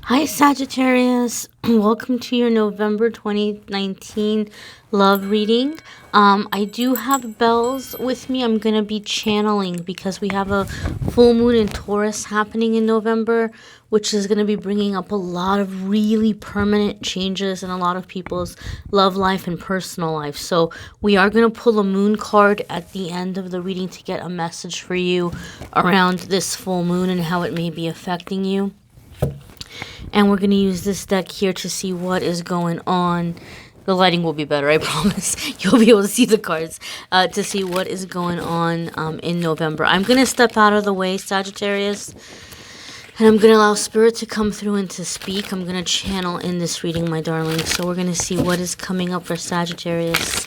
Hi Sagittarius, welcome to your November 2019 love reading. I do have bells with me. I'm going to be channeling because we have a full moon in Taurus happening in November, which is going to be bringing up a lot of really permanent changes in a lot of people's love life and personal life. So we are going to pull a moon card at the end of the reading to get a message for you around this full moon and how it may be affecting you. And we're going to use this deck here to see what is going on. The lighting will be better, I promise. You'll be able to see the cards to see what is going on in November. I'm going to step out of the way, Sagittarius. And I'm going to allow Spirit to come through and to speak. I'm going to channel in this reading, my darling. So we're going to see what is coming up for Sagittarius,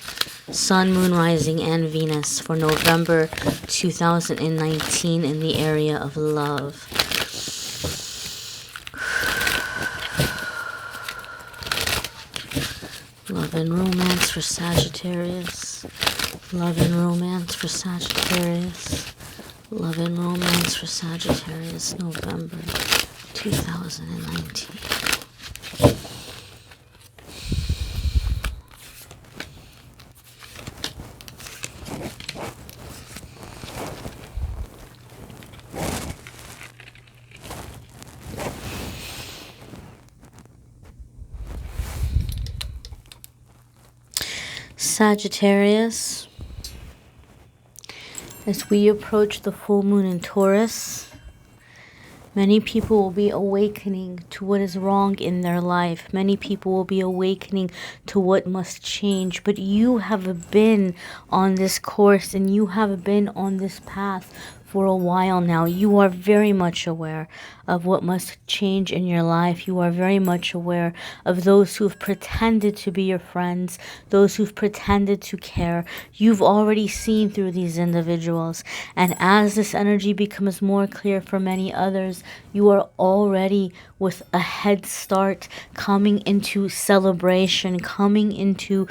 Sun, Moon, Rising, and Venus for November 2019 in the area of love. Love and romance for Sagittarius. Love and romance for Sagittarius. Love and romance for Sagittarius, November 2019. Sagittarius, as we approach the full moon in Taurus, many people will be awakening to what is wrong in their life. Many people will be awakening to what must change. But you have been on this course and you have been on this path for a while now. You are very much aware of what must change in your life. You are very much aware of those who've pretended to be your friends, those who've pretended to care. You've already seen through these individuals. And as this energy becomes more clear for many others, you are already with a head start, coming into celebration, coming into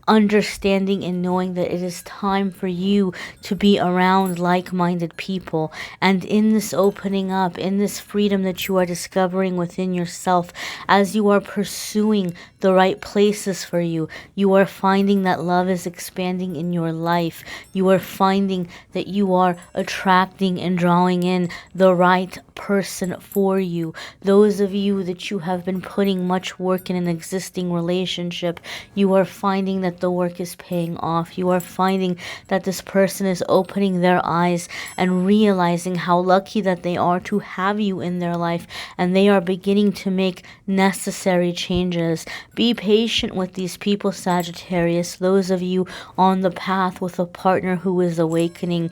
understanding and knowing that it is time for you to be around like-minded people. And in this opening up, in this freedom that you are discovering within yourself, as you are pursuing the right places for you, you are finding that love is expanding in your life. You are finding that you are attracting and drawing in the right person for you. Those of you that you have been putting much work in an existing relationship, you are finding that the work is paying off. You are finding that this person is opening their eyes and realizing how lucky that they are to have you in their life, and they are beginning to make necessary changes. Be patient with these people, Sagittarius, those of you on the path with a partner who is awakening.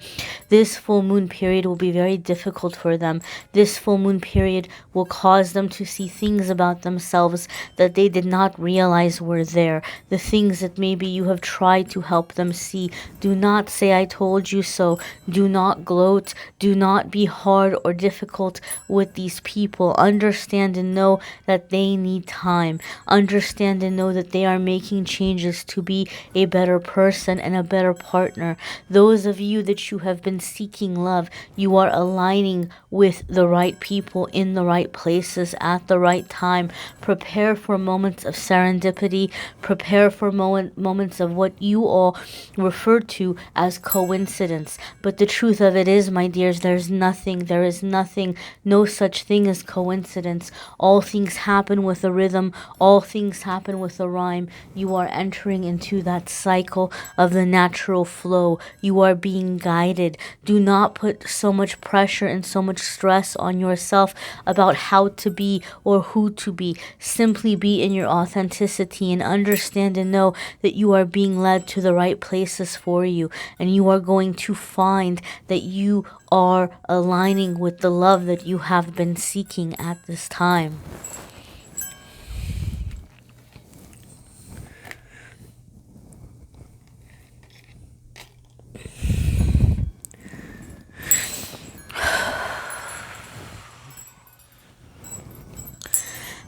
This full moon period will be very difficult for them. This full moon period will cause them to see things about themselves that they did not realize were there. The things that maybe you have tried to help them see. Do not say I told you so. Do not gloat. Do not be hard or difficult with these people. Understand and know that they need time. Understand and know that they are making changes to be a better person and a better partner. Those of you that you have been seeking love, you are aligning with the right people in the right places at the right time. Prepare for moments of serendipity. Prepare for moments of what you all refer to as coincidence. But the truth of it is, my dears, there is nothing, no such thing as coincidence. All things happen with a rhythm. All things happen with a rhyme. You are entering into that cycle of the natural flow. You are being guided. Do not put so much pressure and so much stress on yourself about how to be or who to be. Simply be in your authenticity and understand and know that you are being led to the right places for you, and you are going to find that you are aligning with the love that you have been seeking at this time.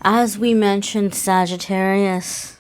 As we mentioned, Sagittarius,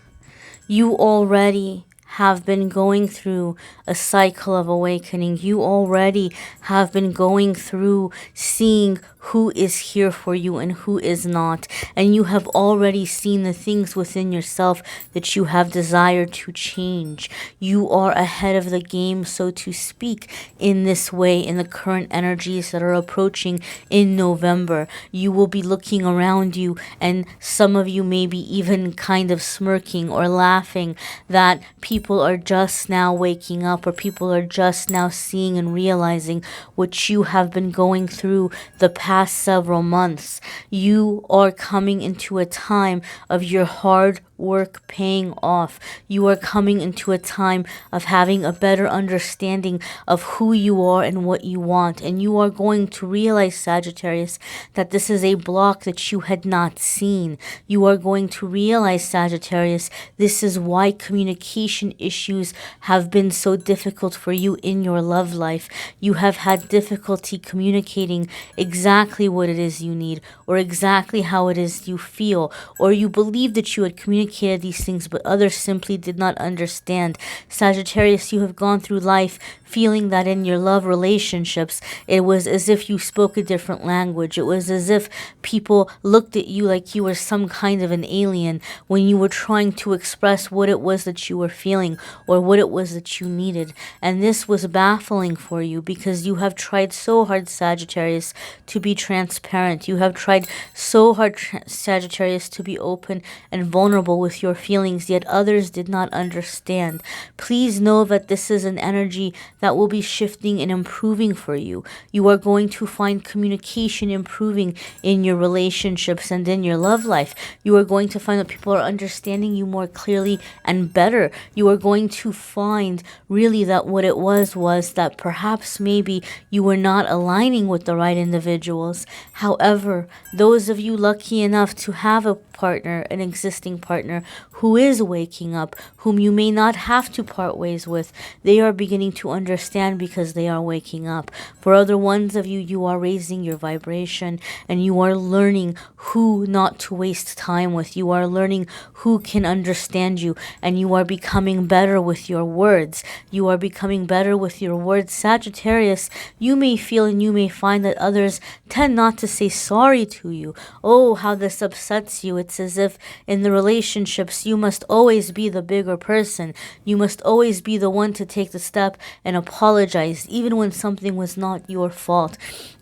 you already have been going through a cycle of awakening. You already have been going through seeing who is here for you and who is not. And you have already seen the things within yourself that you have desired to change. You are ahead of the game, so to speak, in this way, in the current energies that are approaching in November. You will be looking around you, and some of you may be even kind of smirking or laughing that people are just now waking up, or people are just now seeing and realizing what you have been going through the past several months. You are coming into a time of your hard work paying off. You are coming into a time of having a better understanding of who you are and what you want. And you are going to realize, Sagittarius, that this is a block that you had not seen. You are going to realize, Sagittarius, this is why communication issues have been so difficult for you in your love life. You have had difficulty communicating exactly what it is you need, or exactly how it is you feel, or you believe that you had communicated these things, but others simply did not understand. Sagittarius, you have gone through life feeling that in your love relationships, it was as if you spoke a different language. It was as if people looked at you like you were some kind of an alien when you were trying to express what it was that you were feeling or what it was that you needed. And this was baffling for you because you have tried so hard, Sagittarius, to be transparent. You have tried so hard, Sagittarius, to be open and vulnerable with your feelings, yet others did not understand. Please know that this is an energy that will be shifting and improving for you. You are going to find communication improving in your relationships and in your love life. You are going to find that people are understanding you more clearly and better. You are going to find really that what it was that perhaps maybe you were not aligning with the right individuals. However, those of you lucky enough to have a partner, an existing partner who is waking up, whom you may not have to part ways with, they are beginning to understand because they are waking up. For other ones of you, you are raising your vibration and you are learning who not to waste time with. You are learning who can understand you, and you are becoming better with your words. You are becoming better with your words. Sagittarius, you may feel and you may find that others tend not to say sorry to you. Oh, how this upsets you. It's as if in the relationships, you must always be the bigger person. You must always be the one to take the step and apologize, even when something was not your fault.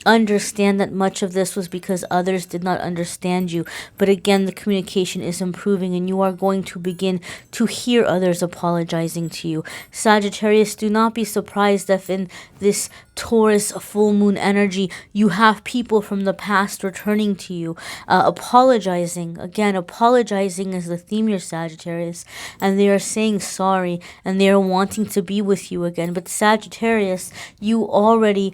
Understand that much of this was because others did not understand you. But again, the communication is improving and you are going to begin to hear others apologizing to you. Sagittarius, do not be surprised if in this Taurus full moon energy, you have people from the past returning to you, apologizing. Again, apologizing is the theme here, Sagittarius, and they are saying sorry and they are wanting to be with you again. But Sagittarius, you already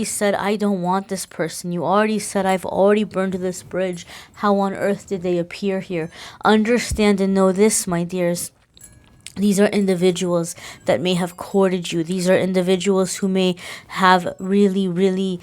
said, I don't want this person. You already said, I've already burned this bridge. How on earth did they appear here? Understand and know this, my dears. These are individuals that may have courted you. These are individuals who may have really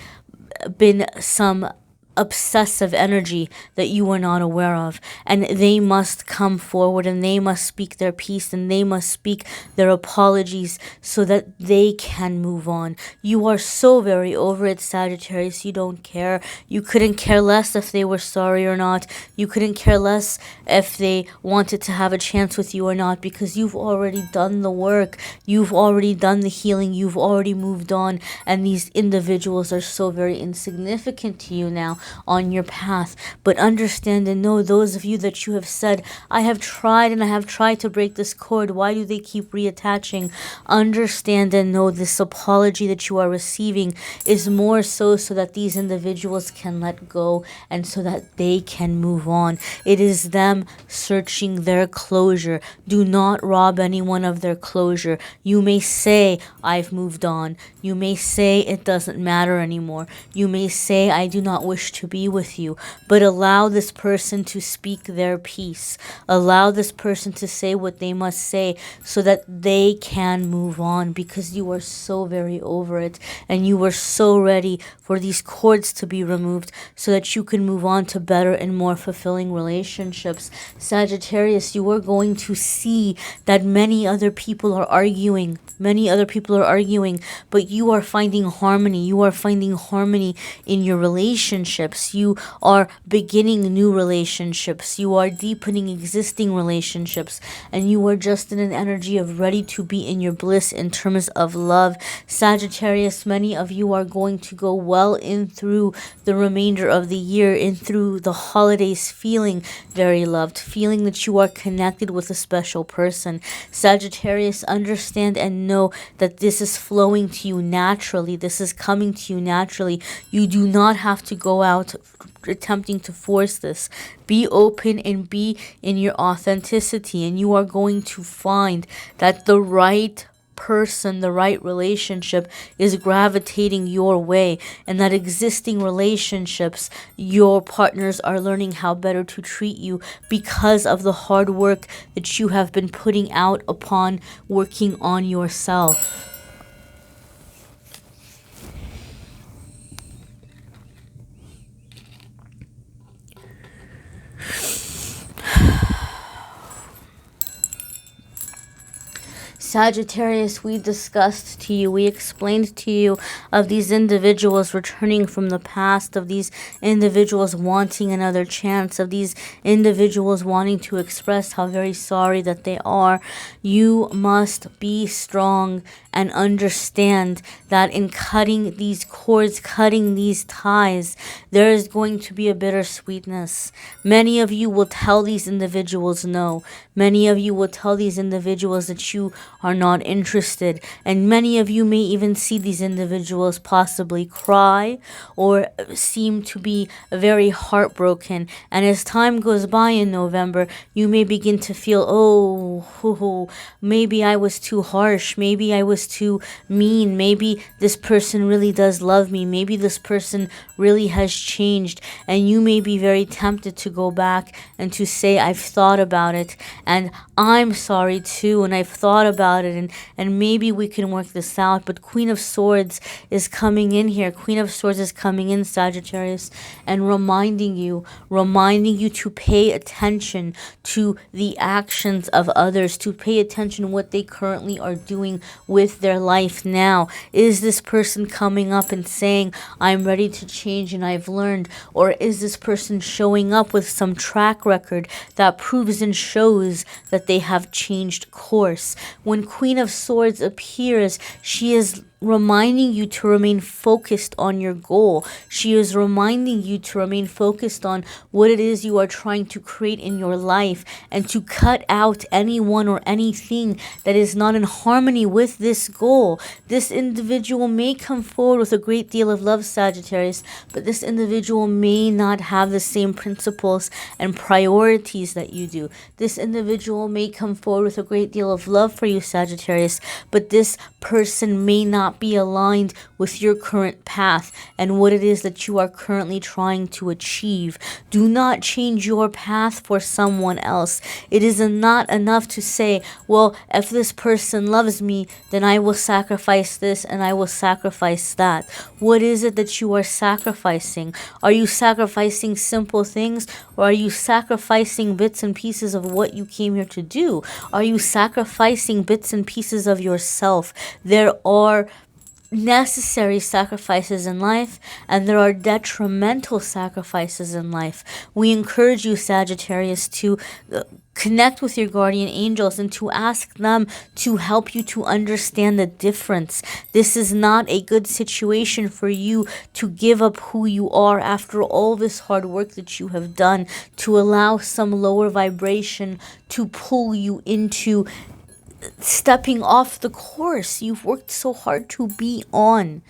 been some obsessive energy that you were not aware of, and they must come forward and they must speak their piece and they must speak their apologies so that they can move on. You are so very over it, Sagittarius. You don't care. You couldn't care less if they were sorry or not. You couldn't care less if they wanted to have a chance with you or not, because you've already done the work. You've already done the healing. You've already moved on, and these individuals are so very insignificant to you now on your path. But understand and know, those of you that you have said, I have tried and I have tried to break this cord, why do they keep reattaching? Understand and know this apology that you are receiving is more so that these individuals can let go and so that they can move on. It is them searching their closure. Do not rob anyone of their closure. You may say, I've moved on. You may say it doesn't matter anymore. You may say, I do not wish to be with you, but allow this person to speak their piece. Allow this person to say what they must say so that they can move on, because you are so very over it and you were so ready for these cords to be removed so that you can move on to better and more fulfilling relationships. Sagittarius, you are going to see that many other people are arguing Many other people are arguing, but you are finding harmony. You are finding harmony in your relationships. You are beginning new relationships. You are deepening existing relationships. And you are just in an energy of ready to be in your bliss in terms of love. Sagittarius, many of you are going to go well in through the remainder of the year, in through the holidays, feeling very loved, feeling that you are connected with a special person. Sagittarius, understand and know that this is flowing to you naturally. This is coming to you naturally. You do not have to go out attempting to force this. Be open and be in your authenticity, and you are going to find that the right person, the right relationship is gravitating your way, and that existing relationships, your partners are learning how better to treat you because of the hard work that you have been putting out upon working on yourself. Sagittarius, we discussed to you, we explained to you of these individuals returning from the past, of these individuals wanting another chance, of these individuals wanting to express how very sorry that they are. You must be strong and understand that in cutting these cords, cutting these ties, there is going to be a bittersweetness. Many of you will tell these individuals no. Many of you will tell these individuals that you are not interested. And many of you may even see these individuals possibly cry or seem to be very heartbroken. And as time goes by in November, you may begin to feel, oh, maybe I was too harsh. Maybe I was too mean. Maybe this person really does love me. Maybe this person really has changed. And you may be very tempted to go back and to say, I've thought about it and I'm sorry too, and I've thought about it, and maybe we can work this out. But Queen of Swords is coming in here. Queen of Swords is coming in, Sagittarius, and reminding you to pay attention to the actions of others, to pay attention to what they currently are doing with their life now. Is this person coming up and saying, I'm ready to change and I've learned? Or is this person showing up with some track record that proves and shows that they have changed course? When Queen of Swords appears, she is reminding you to remain focused on your goal. She is reminding you to remain focused on what it is you are trying to create in your life, and to cut out anyone or anything that is not in harmony with this goal. This individual may come forward with a great deal of love, Sagittarius, but this individual may not have the same principles and priorities that you do. This individual may come forward with a great deal of love for you, Sagittarius, but this person may not be aligned with your current path and what it is that you are currently trying to achieve. Do not change your path for someone else. It is not enough to say, well, if this person loves me, then I will sacrifice this and I will sacrifice that. What is it that you are sacrificing? Are you sacrificing simple things, or are you sacrificing bits and pieces of what you came here to do? Are you sacrificing bits and pieces of yourself? There are necessary sacrifices in life, and there are detrimental sacrifices in life. We encourage you, Sagittarius, to connect with your guardian angels and to ask them to help you to understand the difference. This is not a good situation for you to give up who you are after all this hard work that you have done, to allow some lower vibration to pull you into stepping off the course you've worked so hard to be on.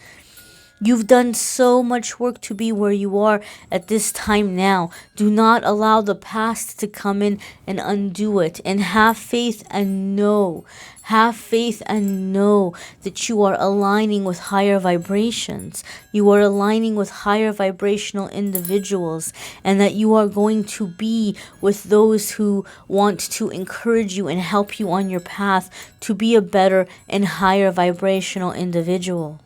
You've done so much work to be where you are at this time now. Do not allow the past to come in and undo it. And have faith and know. Have faith and know that you are aligning with higher vibrations. You are aligning with higher vibrational individuals, and that you are going to be with those who want to encourage you and help you on your path to be a better and higher vibrational individual.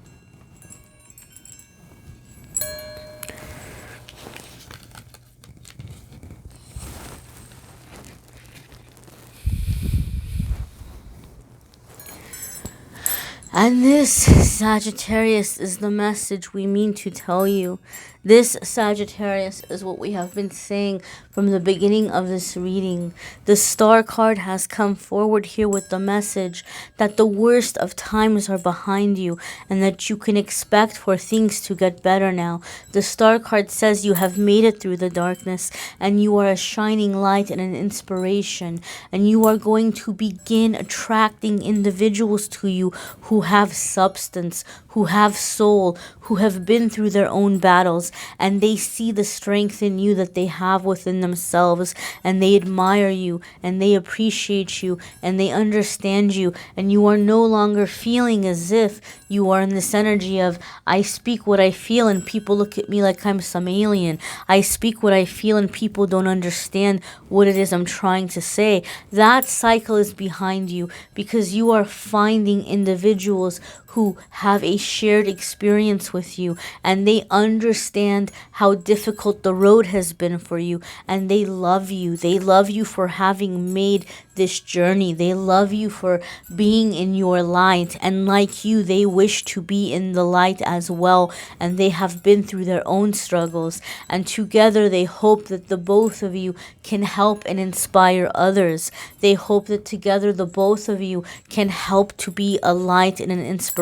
And this, Sagittarius, is the message we mean to tell you. This, Sagittarius, is what we have been saying from the beginning of this reading. The Star card has come forward here with the message that the worst of times are behind you and that you can expect for things to get better now. The Star card says you have made it through the darkness and you are a shining light and an inspiration, and you are going to begin attracting individuals to you who have substance, who have soul, who have been through their own battles, and they see the strength in you that they have within themselves, and they admire you, and they appreciate you, and they understand you, and you are no longer feeling as if you are in this energy of, I speak what I feel and people look at me like I'm some alien. I speak what I feel and people don't understand what it is I'm trying to say. That cycle is behind you because you are finding individuals who have a shared experience with you, and they understand how difficult the road has been for you, and they love you. They love you for having made this journey. They love you for being in your light, and like you, they wish to be in the light as well, and they have been through their own struggles, and together they hope that the both of you can help and inspire others. They hope that together the both of you can help to be a light and an inspiration.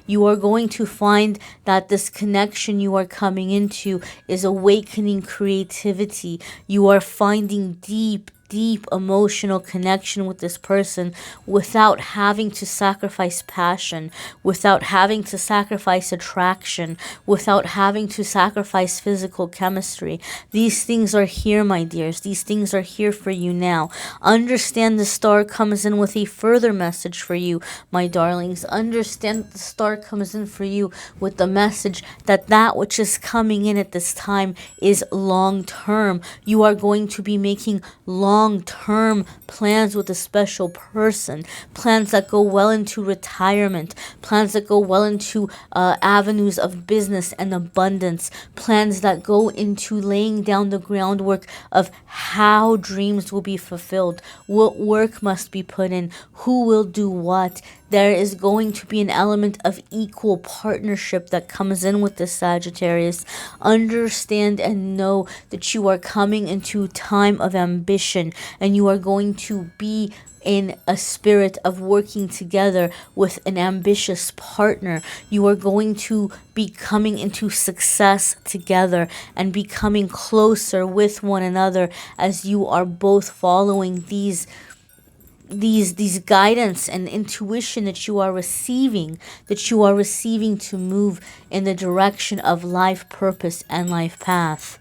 You are going to find that this connection you are coming into is awakening creativity. You are finding deep emotional connection with this person without having to sacrifice passion, without having to sacrifice attraction, without having to sacrifice physical chemistry. These things are here, my dears. These things are here for you now. Understand the star comes in with a further message for you, my darlings. Understand that the star comes in for you with the message that that which is coming in at this time is long term. You are going to be making long-term plans with a special person, plans that go well into retirement, plans that go well into avenues of business and abundance, plans that go into laying down the groundwork of how dreams will be fulfilled, what work must be put in, who will do what. There is going to be an element of equal partnership that comes in with this, Sagittarius. Understand and know that you are coming into time of ambition, and you are going to be in a spirit of working together with an ambitious partner. You are going to be coming into success together and becoming closer with one another as you are both following these guidance and intuition that you are receiving to move in the direction of life purpose and life path.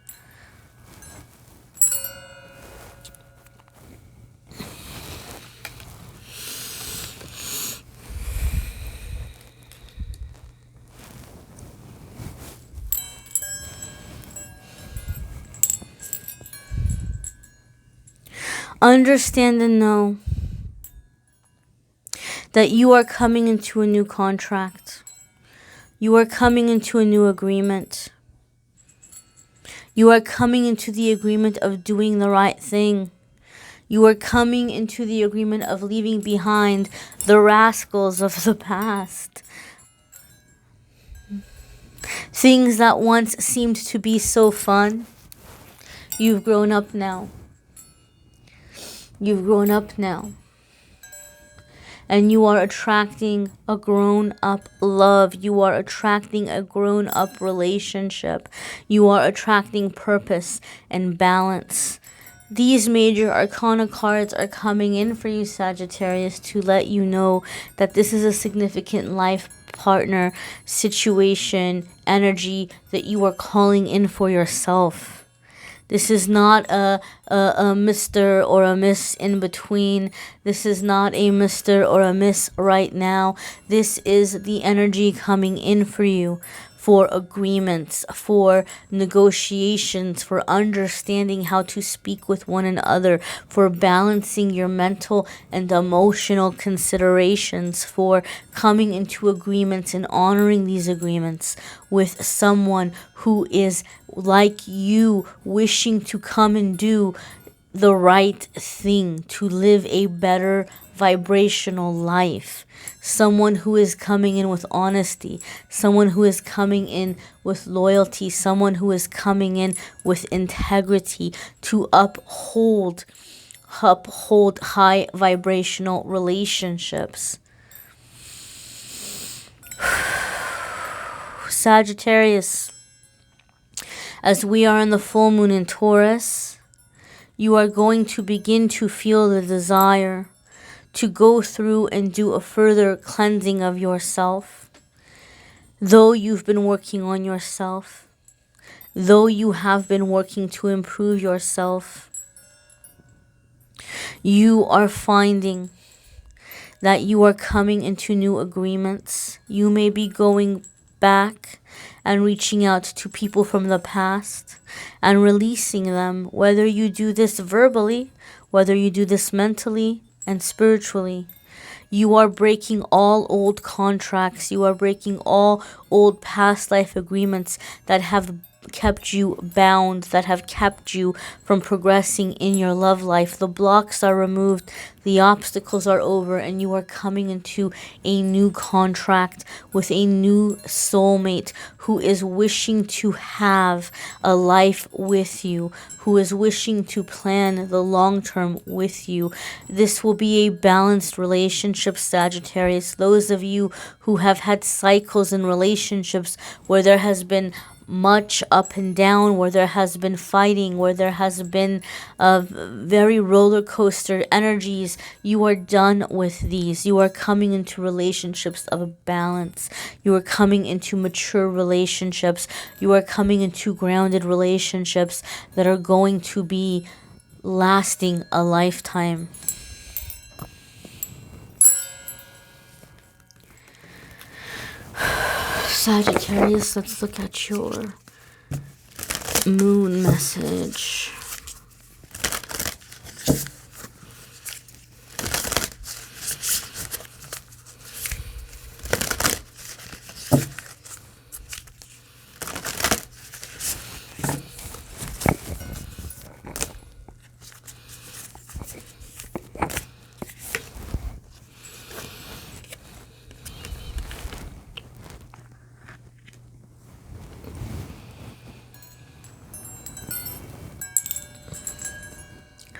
Understand and know that you are coming into a new contract. You are coming into a new agreement. You are coming into the agreement of doing the right thing. You are coming into the agreement of leaving behind the rascals of the past. Things that once seemed to be so fun. You've grown up now. You've grown up now. And you are attracting a grown-up love. You are attracting a grown-up relationship. You are attracting purpose and balance. These major arcana cards are coming in for you, Sagittarius, to let you know that this is a significant life partner situation, energy that you are calling in for yourself. This is not a Mr. or a Miss in between. This is not a Mr. or a Miss right now. This is the energy coming in for you, for agreements, for negotiations, for understanding how to speak with one another, for balancing your mental and emotional considerations, for coming into agreements and honoring these agreements with someone who is like you, wishing to come and do the right thing, to live a better vibrational life. Someone who is coming in with honesty, someone who is coming in with loyalty, someone who is coming in with integrity to uphold high vibrational relationships. Sagittarius, as we are in the full moon in Taurus, you are going to begin to feel the desire to go through and do a further cleansing of yourself. Though you've been working on yourself, though you have been working to improve yourself, you are finding that you are coming into new agreements. You may be going back and reaching out to people from the past and releasing them, whether you do this verbally, whether you do this mentally and spiritually. You are breaking all old contracts. You are breaking all old past life agreements that have kept you bound, that have kept you from progressing in your love life. The blocks are removed, the obstacles are over, and you are coming into a new contract with a new soulmate who is wishing to have a life with you, who is wishing to plan the long term with you. This will be a balanced relationship, Sagittarius. Those of you who have had cycles in relationships where there has been much up and down, where there has been fighting, where there has been very roller coaster energies, you are done with these. You are coming into relationships of balance. You are coming into mature relationships. You are coming into grounded relationships that are going to be lasting a lifetime. Sagittarius, let's look at your moon message.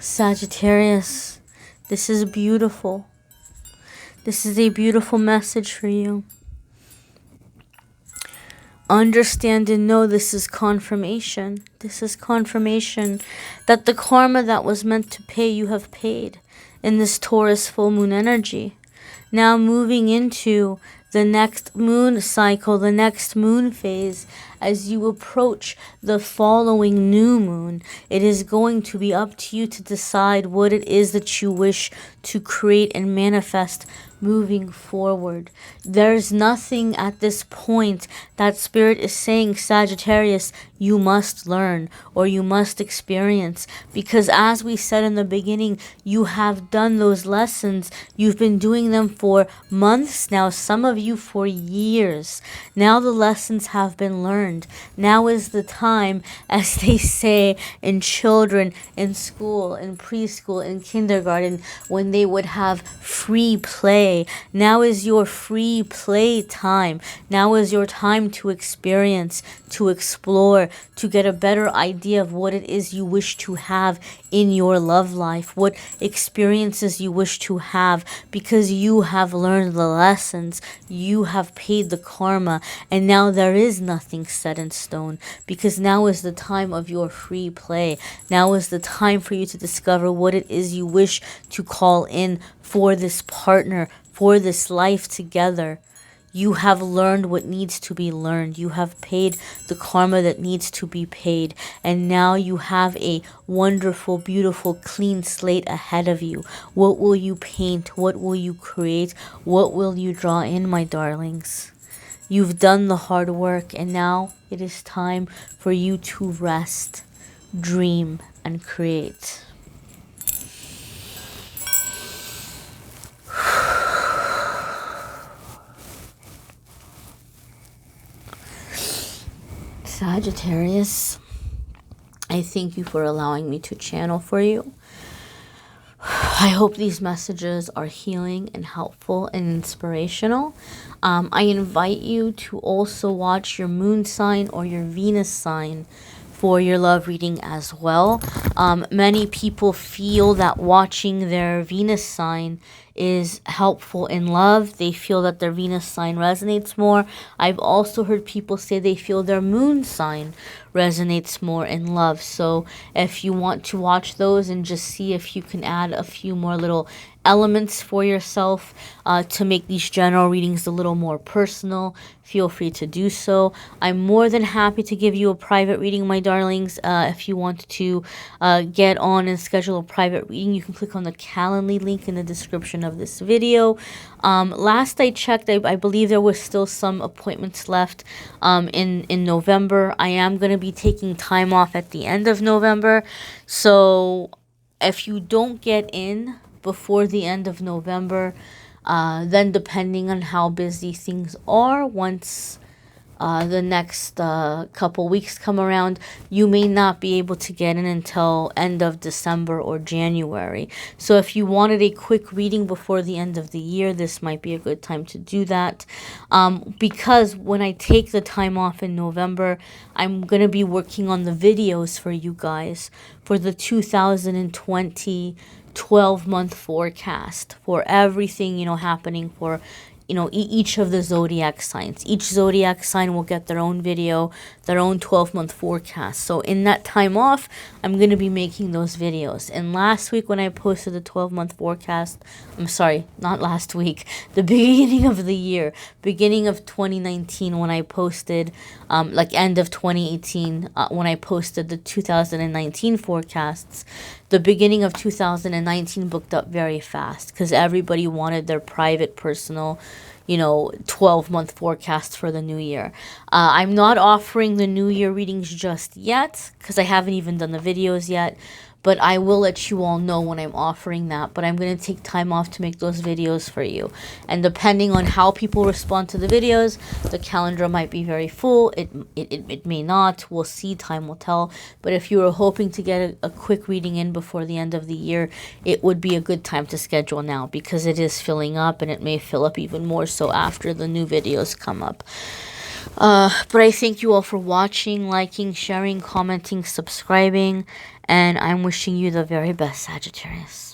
Sagittarius, this is beautiful. This is a beautiful message for you. Understand and know this is confirmation. This is confirmation that the karma that was meant to pay, you have paid in this Taurus full moon energy. Now moving into the next moon cycle, the next moon phase, as you approach the following new moon, it is going to be up to you to decide what it is that you wish to create and manifest moving forward. There's nothing at this point that Spirit is saying, Sagittarius, you must learn or you must experience, because as we said in the beginning, you have done those lessons. You've been doing them for months now, some of you for years. Now the lessons have been learned. Now is the time, as they say in children in school, in preschool, in kindergarten, when they would have free play. Now is your free play time. Now is your time to experience, to explore, to get a better idea of what it is you wish to have in your love life, what experiences you wish to have, because you have learned the lessons, you have paid the karma, and now there is nothing set in stone, because now is the time of your free play. Now is the time for you to discover what it is you wish to call in for this partner, for this life together. You have learned what needs to be learned. You have paid the karma that needs to be paid. And now you have a wonderful, beautiful, clean slate ahead of you. What will you paint? What will you create? What will you draw in, my darlings? You've done the hard work, and now it is time for you to rest, dream, and create. Sagittarius, I thank you for allowing me to channel for you. I hope these messages are healing and helpful and inspirational. I invite you to also watch your moon sign or your Venus sign for your love reading as well. Many people feel that watching their Venus sign is helpful in love. They feel that their Venus sign resonates more. I've also heard people say they feel their moon sign resonates more in love. So if you want to watch those and just see if you can add a few more little elements for yourself to make these general readings a little more personal, feel free to do so. I'm more than happy to give you a private reading, my darlings. If you want to get on and schedule a private reading, you can click on the Calendly link in the description of this video. Last I checked, I believe there was still some appointments left in November. I am going to be taking time off at the end of November. So if you don't get in before the end of November, then depending on how busy things are, once the next couple weeks come around, you may not be able to get in until end of December or January. So if you wanted a quick reading before the end of the year, this might be a good time to do that. Because when I take the time off in November, I'm going to be working on the videos for you guys for the 2020 12-month forecast for everything, you know, happening for, you know, each of the zodiac signs. Each zodiac sign will get their own video, their own 12-month forecast. So in that time off, I'm going to be making those videos. And last week when I posted the 12-month forecast, I'm sorry, not last week, the beginning of the year, beginning of 2019, when I posted, like end of 2018, when I posted the 2019 forecasts, the beginning of 2019 booked up very fast because everybody wanted their private, personal, you know, 12-month forecast for the new year. I'm not offering the new year readings just yet because I haven't even done the videos yet. But I will let you all know when I'm offering that. But I'm going to take time off to make those videos for you. And depending on how people respond to the videos, the calendar might be very full. It may not. We'll see. Time will tell. But if you were hoping to get a quick reading in before the end of the year, it would be a good time to schedule now because it is filling up and it may fill up even more so after the new videos come up. But I thank you all for watching, liking, sharing, commenting, subscribing, and I'm wishing you the very best, Sagittarius.